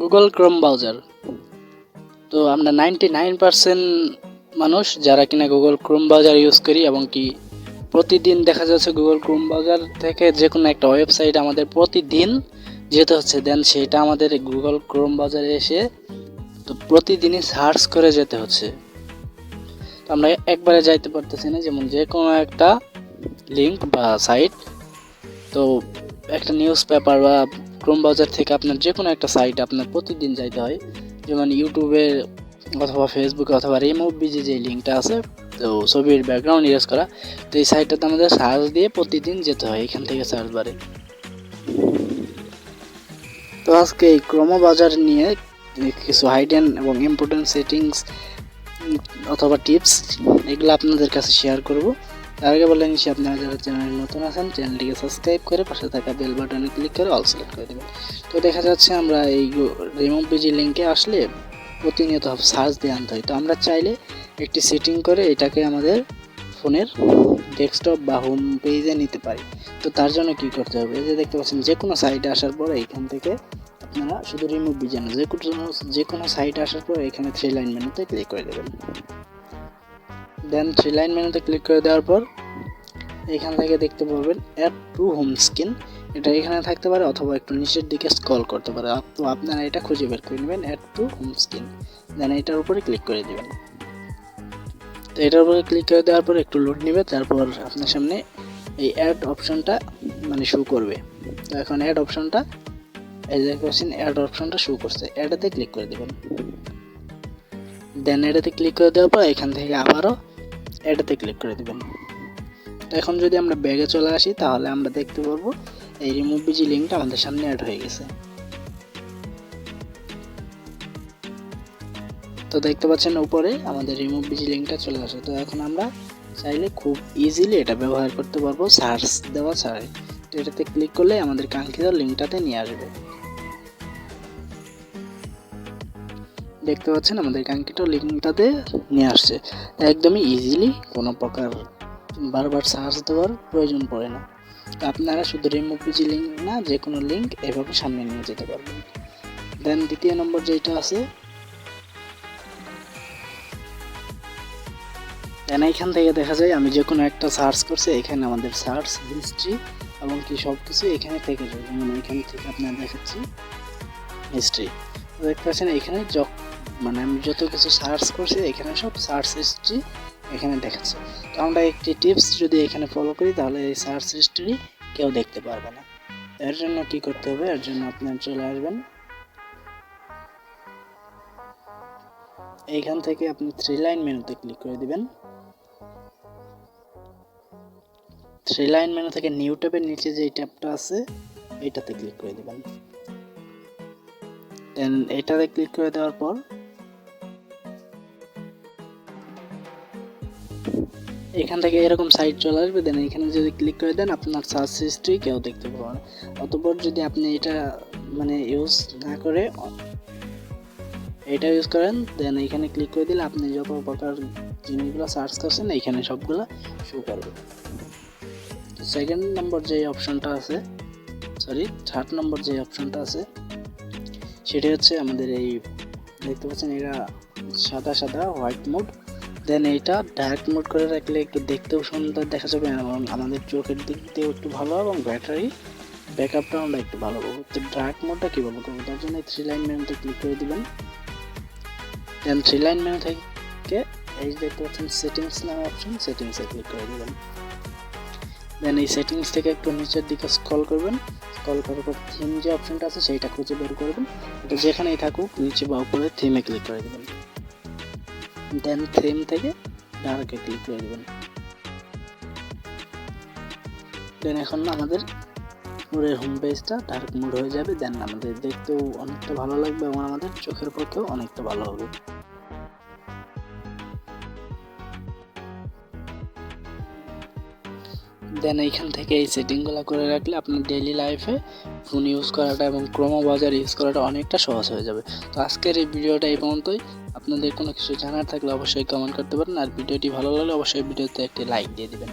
Google Chrome browser. তো আমরা 99% মানুষ যারা কিনা গুগল ক্রোম ব্রাউজার ইউজ করি এবং কি প্রতিদিন দেখা যাচ্ছে গুগল ক্রোম ব্রাউজার থেকে যে কোনো একটা ওয়েবসাইট আমাদের প্রতিদিন যেতে হচ্ছে, দেন সেটা আমাদের গুগল ক্রোম ব্রাউজারে এসে তো প্রতিদিনই সার্চ করে যেতে হচ্ছে। তো আমরা একবারে যাইতে পারতেছি না, যেমন যে কোনো একটা লিঙ্ক বা সাইট, তো একটা নিউজ পেপার বা ক্রোম ব্রাউজার থেকে আপনার যে কোনো একটা সাইট আপনার প্রতিদিন যাইতে হয়, যেমন ইউটিউবে অথবা ফেসবুকে অথবা রিমুভিজি যে লিঙ্কটা আছে, তো ছবির ব্যাকগ্রাউন্ড ইউজ করা, তো এই সাইটটাতে আমাদের সার্চ দিয়ে প্রতিদিন যেতে হয় এখান থেকে সার্চ বারে। তো আজকে এই ক্রোম ব্রাউজার নিয়ে কিছু হাইডেন এবং ইম্পর্টেন্ট সেটিংস অথবা টিপস এগুলো আপনাদের কাছে শেয়ার করব। তার আগে বলে নিচ্ছি, আপনারা যারা চ্যানেলে নতুন আছেন চ্যানেলটিকে সাবস্ক্রাইব করে পাশে থাকা বেল বাটনে ক্লিক করে অল সিলেক্ট করে দেবেন। তো দেখা যাচ্ছে আমরা এই রিমুভিজি লিঙ্কে আসলে প্রতিনিয়ত সার্চ দিয়ে আনতে হয়। তো আমরা চাইলে একটি সেটিং করে এটাকে আমাদের ফোনের ডেস্কটপ বা হোম পেজে নিতে পারি। তো তার জন্য কি করতে হবে, যে দেখতে পাচ্ছেন যে কোনো সাইটে আসার পর এইখান থেকে আপনারা শুধু রিমুভিজি না, যে কোনো সাইটে আসার পর এখানে 3 লাইন মেনুতে ক্লিক করে দেবেন। দেন 3 লাইন মেনুতে ক্লিক করে দেওয়ার পর এখান থেকে দেখতে পাবেন অ্যাড টু হোম স্ক্রিন, এটা এখানে থাকতে পারে অথবা একটু নিচের দিকে স্ক্রল করতে পারে। তো আপনারা এটা খুঁজে বের করে নেবেন, অ্যাড টু হোম স্ক্রিন, দেন এটার উপরে ক্লিক করে দেবেন। তো এটার উপরে ক্লিক করে দেওয়ার পর একটু লোড নেবে, তারপর আপনার সামনে এই অ্যাড অপশনটা মানে শো করবে। তো এখন অ্যাড অপশনটা এই যে দেখছেন অ্যাড অপশনটা শো করছে, অ্যাডেতে ক্লিক করে দেবেন। দেন এটাতে ক্লিক করে দেওয়ার পর এখান থেকে আবারও এটাতে ক্লিক করে দেবেন। তো এখন যদি আমরা ব্যাগে চলে আসি তাহলে আমরা দেখতে পারবো এই রিমুভিজি লিঙ্কটা আমাদের সামনে অ্যাড হয়ে গেছে। তো দেখতে পাচ্ছেন উপরে আমাদের রিমুভিজি লিঙ্কটা চলে আসে। তো এখন আমরা চাইলে খুব ইজিলি এটা ব্যবহার করতে পারবো সার্চ দেওয়া ছাড়াই। তো এটাতে ক্লিক করলে আমাদের কাঙ্ক্ষিত লিঙ্কটাতে নিয়ে আসবে। দেখতে পাচ্ছেন আমাদের কাঙ্ক্ষিত লিঙ্কটাতে নিয়ে আসছে একদমই ইজিলি, কোনো প্রকার বারবার সার্চ দেওয়ার প্রয়োজন পড়ে না। তো আপনারা শুধু রিমুভিজি লিঙ্ক না, যে কোনো লিঙ্ক এভাবে সামনে নিয়ে যেতে পারবেন। দেন দ্বিতীয় নম্বর যেটা আছে, দেন এখান থেকে দেখা যায় আমি যে কোনো একটা সার্চ করছি, এখানে আমাদের সার্চ হিস্ট্রি এবং কি সব কিছু এখানে থেকে যায়। যেমন এখান থেকে আপনারা দেখাচ্ছি হিস্ট্রি, দেখতে পাচ্ছেন এখানে মানে আমি যত কিছু সার্চ করছি এখানে সব সার্চ হিস্ট্রি এখানে দেখাচ্ছে। তো আমরা একটি টিপস যদি এখানে ফলো করি তাহলে এই সার্চ হিস্ট্রি কেউ দেখতে পারবে না। এর জন্য কি করতে হবে, এর জন্য আপনারা চলে আসবেন এইখান থেকে আপনি 3 লাইন মেনুতে ক্লিক করে দিবেন। 3 লাইন মেনু থেকে নিউ ট্যাবের নিচে যে ট্যাবটা আছে এইটাতে ক্লিক করে দিবেন। দেন এটাতে ক্লিক করে দেওয়ার পর এখান থেকে এরকম সাইট চলে আসবে। দেন এখানে যদি ক্লিক করে দেন আপনার সার্চ হিস্ট্রি কেউ দেখতে পাবে না। অতঃপর যদি আপনি এটা মানে ইউজ না করে এটা ইউজ করেন, দেন এখানে ক্লিক করে দিলে আপনি যত প্রকার জিনিসগুলো সার্চ করছেন এখানে সবগুলো শো করবে। সেকেন্ড নম্বর যে অপশনটা আছে, থার্ড নম্বর যে অপশনটা আছে সেটা হচ্ছে আমাদের এই দেখতে পাচ্ছেন এটা সাদা হোয়াইট মোড। দেন এইটা ডার্ক মোড করে রাখলে একটু দেখতেও সুন্দর দেখা যাবে এবং আমাদের চোখের দিক দিয়েও একটু ভালো এবং ব্যাটারি ব্যাকআপটাও আমরা একটু ভালো পাবো। তো ডার্ক মোডটা কীভাবে করবো, তার জন্য 3 লাইন মেনুতে ক্লিক করে দিবেন। দেন 3 লাইন মেনু থেকে এই দেখতে পাচ্ছেন সেটিংস নামে অপশন, সেটিংসে ক্লিক করে দেবেন। দেন এই সেটিংস থেকে একটু নিচের দিকে স্ক্রল করবেন, স্ক্রল করার পর থিম যে অপশনটা আছে সেইটা খুঁজে বের করবেন। এটা যেখানেই থাকুক নিচে বা উপরে থিমে ক্লিক করে দেবেন। দেন থিম থেকে ডার্কে ক্লিক করে দেবেন। দেন এখন আমাদের পুরো হোম পেজটা ডার্ক মোড হয়ে যাবে। দেন আমাদের দেখতেও অনেকটা ভালো লাগবে এবং আমাদের চোখের পক্ষেও অনেকটা ভালো হবে। দেন এইখান থেকে এই সেটিংগুলো করে রাখলে আপনার ডেইলি লাইফে ফোন ইউজ করাটা এবং ক্রোম ব্রাউজার ইউজ করাটা অনেকটা সহজ হয়ে যাবে। তো আজকের এই ভিডিওটা এই পর্যন্তই। আপনাদের কোনো কিছু জানার থাকলে অবশ্যই কমেন্ট করতে পারেন, আর ভিডিওটি ভালো লাগলে অবশ্যই ভিডিওতে একটি লাইক দিয়ে দিবেন।